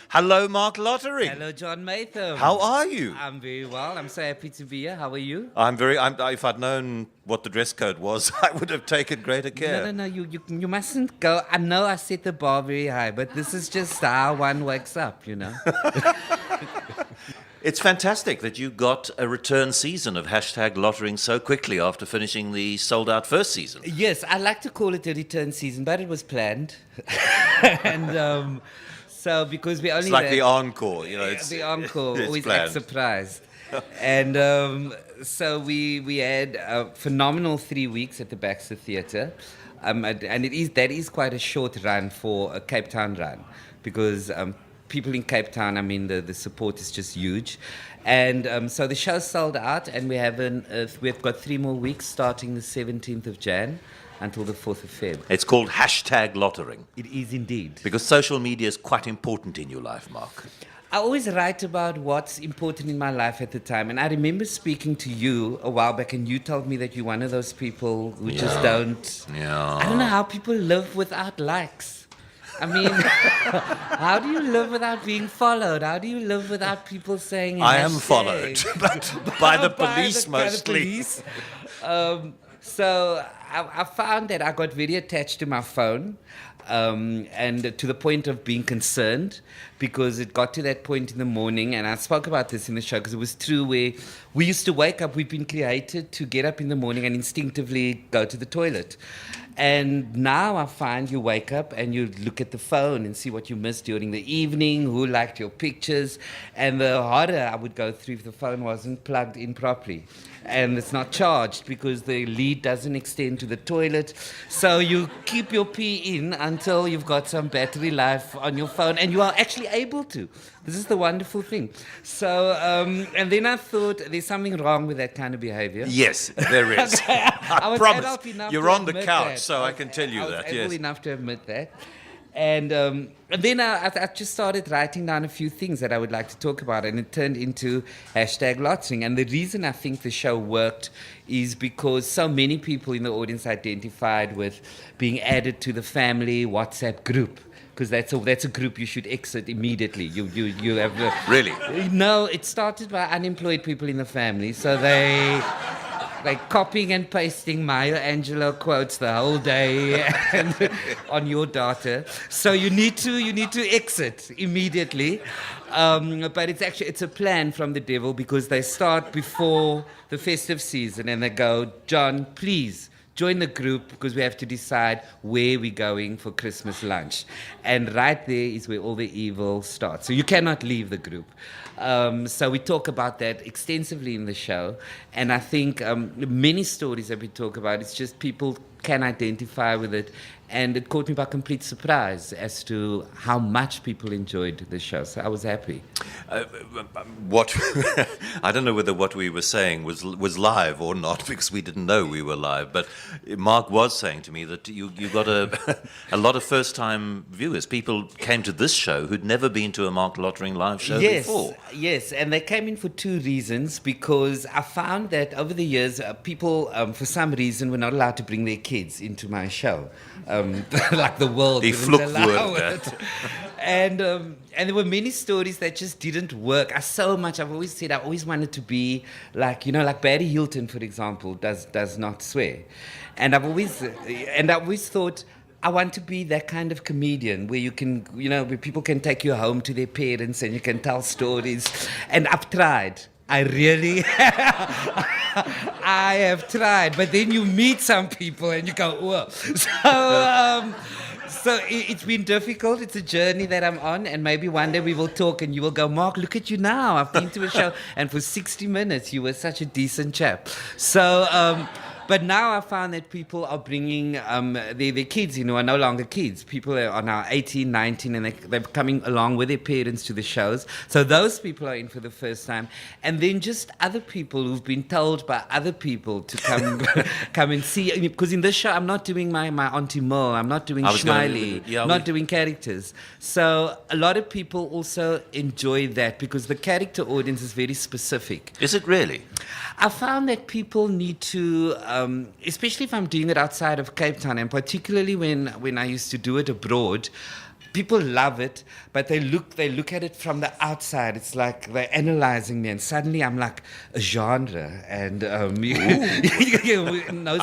Hello, Marc Lottering. Hello, John Maytham. How are you? I'm very well. I'm so happy to be here. How are you? If I'd known what the dress code was, I would have taken greater care. No. You mustn't go. I know I set the bar very high, but this is just how one wakes up, you know. It's fantastic that you got a return season of hashtag Lottering so quickly after finishing the sold-out first season. Yes, I like to call it a return season, but it was planned, and so because we only It's like had, the encore, you know. yeah, the encore it's always planned. act surprised, and so we had a phenomenal 3 weeks at the Baxter Theatre, and that is quite a short run for a Cape Town run because. People in Cape Town, I mean, the support is just huge. And so the show sold out, and we've got 3 more weeks starting the 17th of Jan until the 4th of Feb. It's called hashtag Lottering. It is indeed. Because social media is quite important in your life, Mark. I always write about what's important in my life at the time. And I remember speaking to you a while back, and you told me that you're one of those people who just don't... Yeah. I don't know how people live without likes. I mean, how do you live without being followed? How do you live without people saying I am hashtag? followed, but by the police mostly. Police. So I found that I got very attached to my phone, and to the point of being concerned, because it got to that point in the morning, and I spoke about this in the show because it was true, where we used to wake up. We've been created to get up in the morning and instinctively go to the toilet. And now I find you wake up and you look at the phone and see what you missed during the evening, who liked your pictures, and the horror I would go through if the phone wasn't plugged in properly. And it's not charged because the lead doesn't extend to the toilet. So you keep your pee in until you've got some battery life on your phone, and you are actually able to. This is the wonderful thing. So, and then I thought there's something wrong with that kind of behavior. Yes, there is. I was promise. adult enough You're to on the admit couch, that. so I can tell you I was that, able yes. enough to admit that. And then I just started writing down a few things that I would like to talk about, and it turned into hashtag Lottering. And the reason I think the show worked is because so many people in the audience identified with being added to the family WhatsApp group. Because that's a group you should exit immediately. You have Really? No, it started by unemployed people in the family, so they copying and pasting Maya Angelou quotes the whole day and on your data. So you need to exit immediately. But it's a plan from the devil, because they start before the festive season and they go, John, please join the group because we have to decide where we're going for Christmas lunch. And right there is where all the evil starts. So you cannot leave the group. So we talk about that extensively in the show. And I think many stories that we talk about, it's just people can identify with it. And it caught me by complete surprise as to how much people enjoyed the show. So I was happy. What I don't know whether what we were saying was live or not, because we didn't know we were live. But Mark was saying to me that you got a lot of first-time viewers. People came to this show who'd never been to a Marc Lottering live show before. Yes, and they came in for 2 reasons, because I found that over the years, people, for some reason, were not allowed to bring their kids into my show. Like the world didn't allow it. And there were many stories that just didn't work. I've always said I always wanted to be like Barry Hilton, for example, does not swear. And I've always thought I want to be that kind of comedian where you can, where people can take you home to their parents and you can tell stories. And I've tried. I really, I have tried, but then you meet some people and you go, whoa. So it's been difficult. It's a journey that I'm on, and maybe one day we will talk and you will go, Mark, look at you now. I've been to a show, and for 60 minutes you were such a decent chap. So, but now I found that people are bringing their kids, are no longer kids. People are now 18, 19, and they're coming along with their parents to the shows. So those people are in for the first time. And then just other people who've been told by other people to come and see. Because in this show, I'm not doing my Auntie Mo, I'm not doing Smiley, not doing characters. So a lot of people also enjoy that, because the character audience is very specific. Is it really? I found that people need to, especially if I'm doing it outside of Cape Town, and particularly when I used to do it abroad, people love it, but they look at it from the outside. It's like they're analyzing me, and suddenly I'm like a genre. And I want to be a knows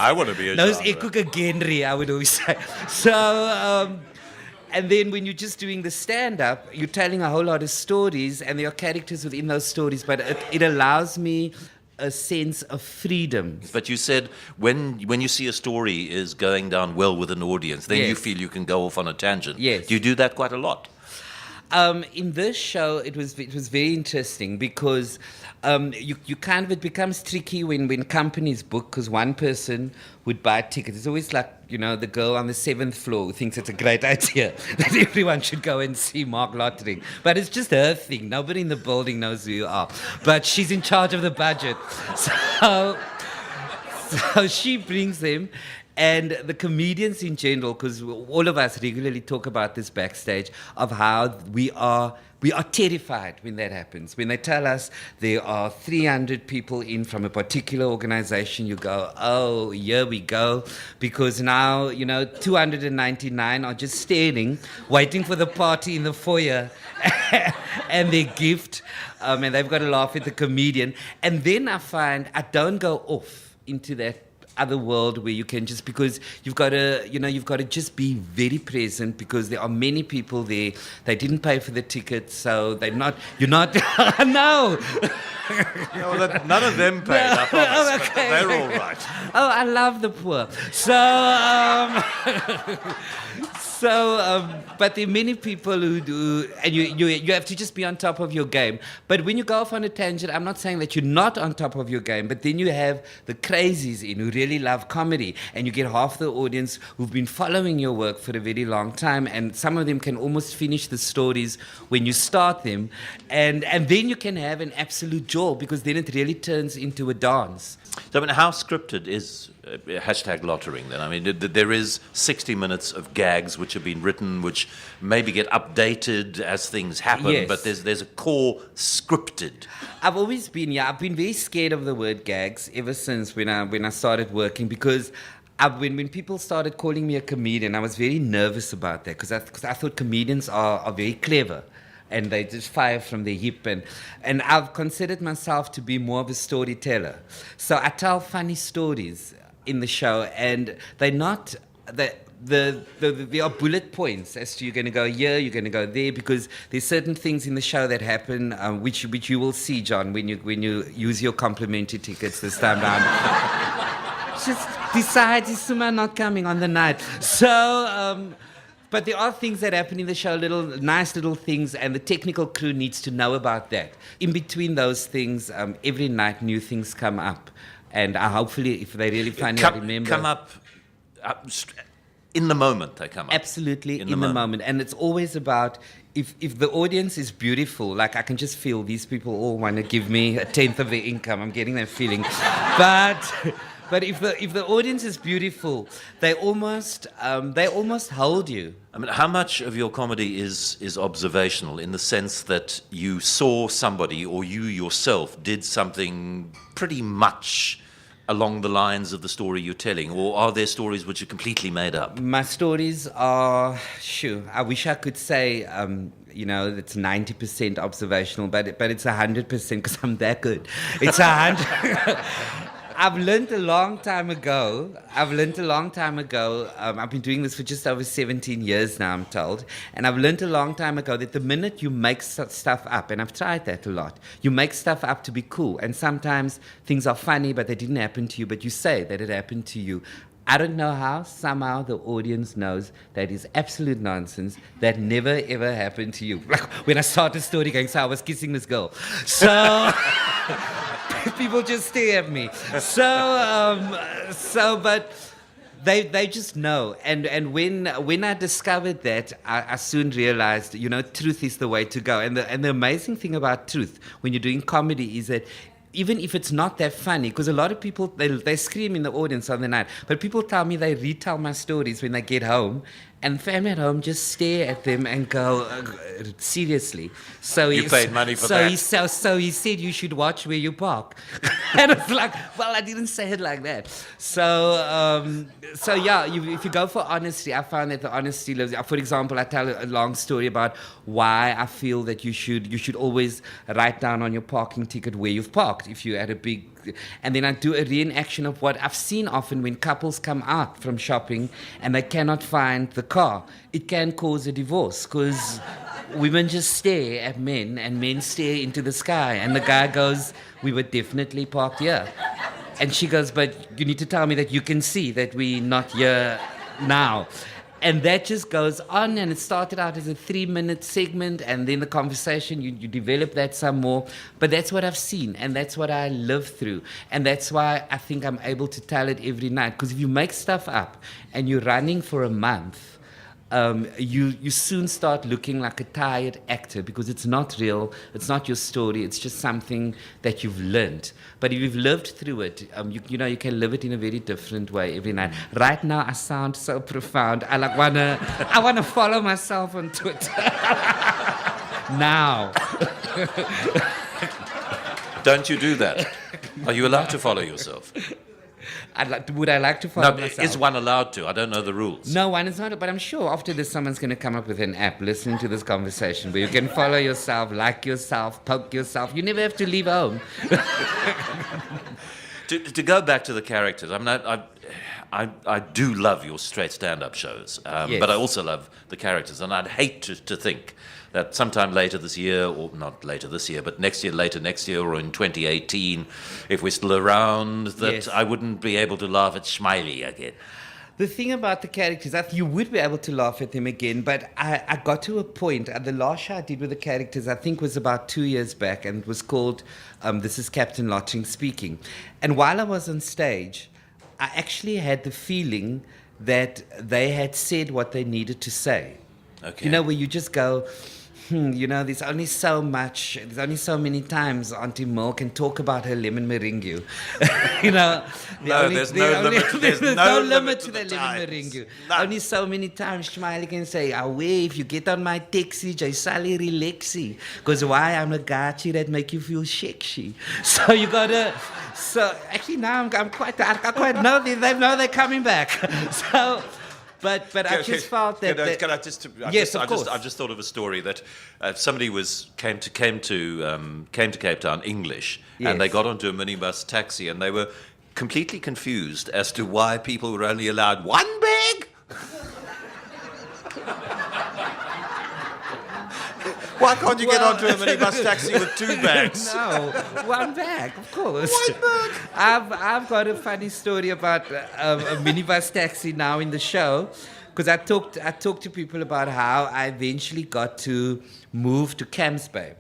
genre. genre, I would always say. So. And then when you're just doing the stand-up, you're telling a whole lot of stories, and there are characters within those stories, but it allows me a sense of freedom. But you said when you see a story is going down well with an audience, then you Yes. feel you can go off on a tangent. Yes. Do you do that quite a lot? In this show, it was very interesting because you kind of, it becomes tricky when companies book, because one person would buy tickets. It's always like, the girl on the 7th floor who thinks it's a great idea that everyone should go and see Marc Lottering. But it's just her thing. Nobody in the building knows who you are. But she's in charge of the budget. So she brings them. And the comedians in general, because all of us regularly talk about this backstage, of how we are terrified when that happens. When they tell us there are 300 people in from a particular organization, you go, oh, here we go. Because now, 299 are just standing, waiting for the party in the foyer and their gift. And they've got to laugh at the comedian. And then I find I don't go off into that other world where you can just, because you've got to just be very present, because there are many people there. They didn't pay for the ticket, so you're not no. None of them paid, I promise, Okay. but they're all right. Oh, I love the poor. But there are many people who do, and you have to just be on top of your game. But when you go off on a tangent, I'm not saying that you're not on top of your game, but then you have the crazies in who really love comedy, and you get half the audience who've been following your work for a very long time, and some of them can almost finish the stories when you start them, and then you can have an absolute jaw, because then it really turns into a dance. So, I mean, how scripted is hashtag lottering then? I mean, there is 60 minutes of gags which have been written, which maybe get updated as things happen, Yes. but there's a core scripted. I've been very scared of the word gags ever since when I started working, because when people started calling me a comedian, I was very nervous about that, because I thought comedians are very clever. And they just fire from their hip. And I've considered myself to be more of a storyteller. So I tell funny stories in the show, and they're not... There are bullet points as to you're going to go here, you're going to go there, because there's certain things in the show that happen, which you will see, John, when you use your complimentary tickets this time round. Just decides is Suma not coming on the night. So... But there are things that happen in the show, nice little things, and the technical crew needs to know about that. In between those things, every night new things come up. And hopefully, if they really find out, remember... Come up in the moment, they come up. Absolutely, in the moment. And it's always about, if the audience is beautiful, like I can just feel these people all want to give me a tenth of their income. I'm getting that feeling. But if the audience is beautiful, they almost hold you. I mean, how much of your comedy is observational, in the sense that you saw somebody, or you yourself did something pretty much along the lines of the story you're telling, or are there stories which are completely made up? My stories are, I wish I could say, it's 90% observational, but it's 100% because I'm that good. It's 100. I've learned a long time ago. I've been doing this for just over 17 years now, I'm told. And I've learned a long time ago that the minute you make stuff up, and I've tried that a lot, you make stuff up to be cool. And sometimes things are funny, but they didn't happen to you, but you say that it happened to you. I don't know how, somehow the audience knows that is absolute nonsense. That never, ever happened to you. Like when I started the story going, so I was kissing this girl. So... people just stare at me. But they just know. And when I discovered that, I soon realized, truth is the way to go. And the amazing thing about truth when you're doing comedy is that even if it's not that funny, because a lot of people, they scream in the audience on the night, but people tell me they retell my stories when they get home, And family at home just stare at them and go, seriously. So You paid money for that. So he said you should watch where you park. And it's like, well, I didn't say it like that. So yeah, if you go for honesty, I found that the honesty lives. For example, I tell a long story about why I feel that you should always write down on your parking ticket where you've parked if you're at a big. And then I do a reenaction of what I've seen often when couples come out from shopping and they cannot find the car. It can cause a divorce because women just stare at men and men stare into the sky. And the guy goes, we were definitely parked here. And she goes, but you need to tell me that you can see that we're not here now. And that just goes on, and it started out as a 3-minute segment, and then the conversation, you develop that some more. But that's what I've seen, and that's what I live through. And that's why I think I'm able to tell it every night. Because if you make stuff up and you're running for a month, you soon start looking like a tired actor because it's not real, it's not your story, it's just something that you've learned. But if you've lived through it, you can live it in a very different way every night. Right now, I sound so profound. I wanna follow myself on Twitter now. Don't you do that? Are you allowed to follow yourself? Would I like to follow No, myself? is one allowed to? I don't know the rules. No, one is not, but I'm sure after this someone's going to come up with an app listening to this conversation where you can follow yourself, like yourself, poke yourself. You never have to leave home. To go back to the characters, I do love your straight stand-up shows, Yes. but I also love the characters, and I'd hate to think that sometime later this year, or not later this year, but later next year, or in 2018, if we're still around, that Yes. I wouldn't be able to laugh at Smiley again. The thing about the characters, you would be able to laugh at them again, but I got to a point, the last show I did with the characters, I think was about 2 years back, and it was called This is Captain Lottering Speaking. And while I was on stage, I actually had the feeling that they had said what they needed to say. Okay. You know, where you just go, there's only so many times Auntie Mo can talk about her lemon meringue. There's no limit to the lemon times. meringue. None. Only so many times Smiley can say, away, if you get on my taxi, jay sally relaxy. Because why? I'm a gachi that make you feel sexy. So you gotta... So actually now I quite know they're coming back. So... But I just felt that... Yes, of course. I've just thought of a story that somebody came to Cape Town English, Yes. and they got onto a minibus taxi, and they were completely confused as to why people were only allowed one bag. Why can't you get onto a minibus taxi with 2 bags? No, one bag, of course. One bag. I've got a funny story about a minibus taxi now in the show, because I talked to people about how I eventually got to move to Camps Bay.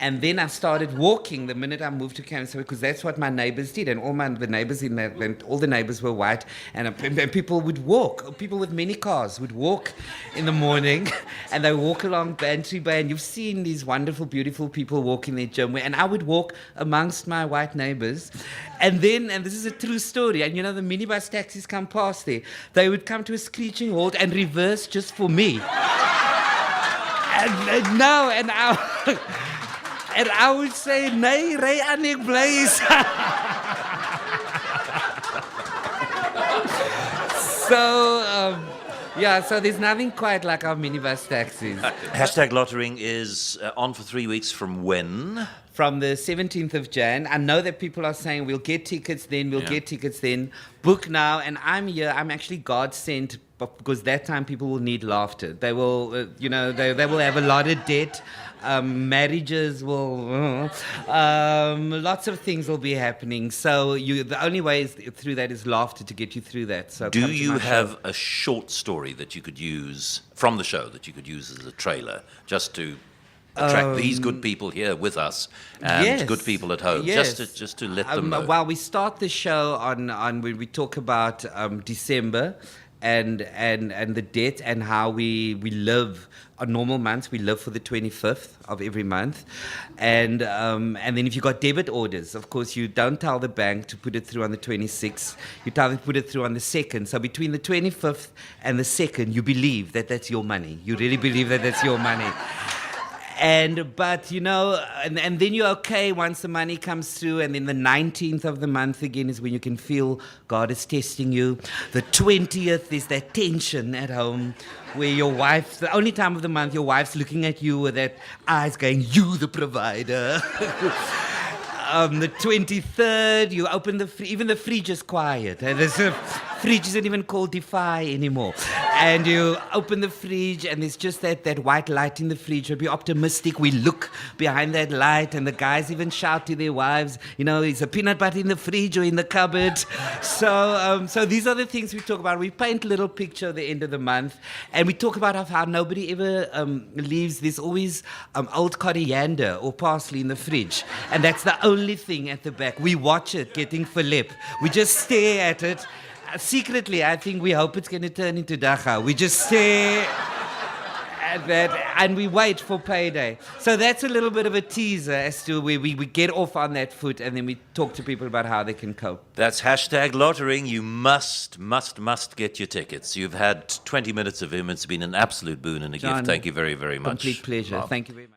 And then I started walking the minute I moved to Camps Bay, because that's what my neighbors did, and all the neighbors were white, and people would walk. People with many cars would walk in the morning, and they walk along Bantry Bay, and you've seen these wonderful, beautiful people walking their gym, and I would walk amongst my white neighbors, and this is a true story, and the minibus taxis come past there, they would come to a screeching halt and reverse just for me. And I would say, nee, ry aan ek bly. So there's nothing quite like our minibus taxis. Hashtag Lottering is on for 3 weeks from when? From the 17th of Jan. I know that people are saying, we'll get tickets then, book now. And I'm here, I'm actually God sent, because that time people will need laughter. They will, they will have a lot of debt. Marriages will, lots of things will be happening. So the only way through that is laughter to get you through that. So do you have a short story that you could use from the show that you could use as a trailer, just to attract these good people here with us and yes, good people at home, yes. just to let them know? Well, we start the show on when we talk about December. and the debt and how we live. On normal months, we live for the 25th of every month. And then if you got debit orders, of course, you don't tell the bank to put it through on the 26th. You tell them to put it through on the 2nd. So between the 25th and the 2nd, you believe that that's your money. You really believe that that's your money. But you know, and then you're okay once the money comes through, and then the 19th of the month again is when you can feel God is testing you. The 20th is that tension at home where your wife's, the only time of the month your wife's looking at you with that eyes going, you the provider. The 23rd, you open even the fridge is quiet. The fridge isn't even called Defy anymore. And you open the fridge, and there's just that white light in the fridge. We'll be optimistic. We look behind that light, and the guys even shout to their wives, you know, is a peanut butter in the fridge or in the cupboard? So these are the things we talk about. We paint a little picture at the end of the month, and we talk about how nobody ever leaves. There's always old coriander or parsley in the fridge, and that's the only thing at the back. We watch it getting Philip. We just stare at it. Secretly, I think we hope it's going to turn into dacha. We just stare at that and we wait for payday. So that's a little bit of a teaser as to where we get off on that foot, and then we talk to people about how they can cope. That's hashtag lottering. You must get your tickets. You've had 20 minutes of him. It's been an absolute boon and a John, gift. Thank you very, very much. Complete pleasure. Mark. Thank you very much.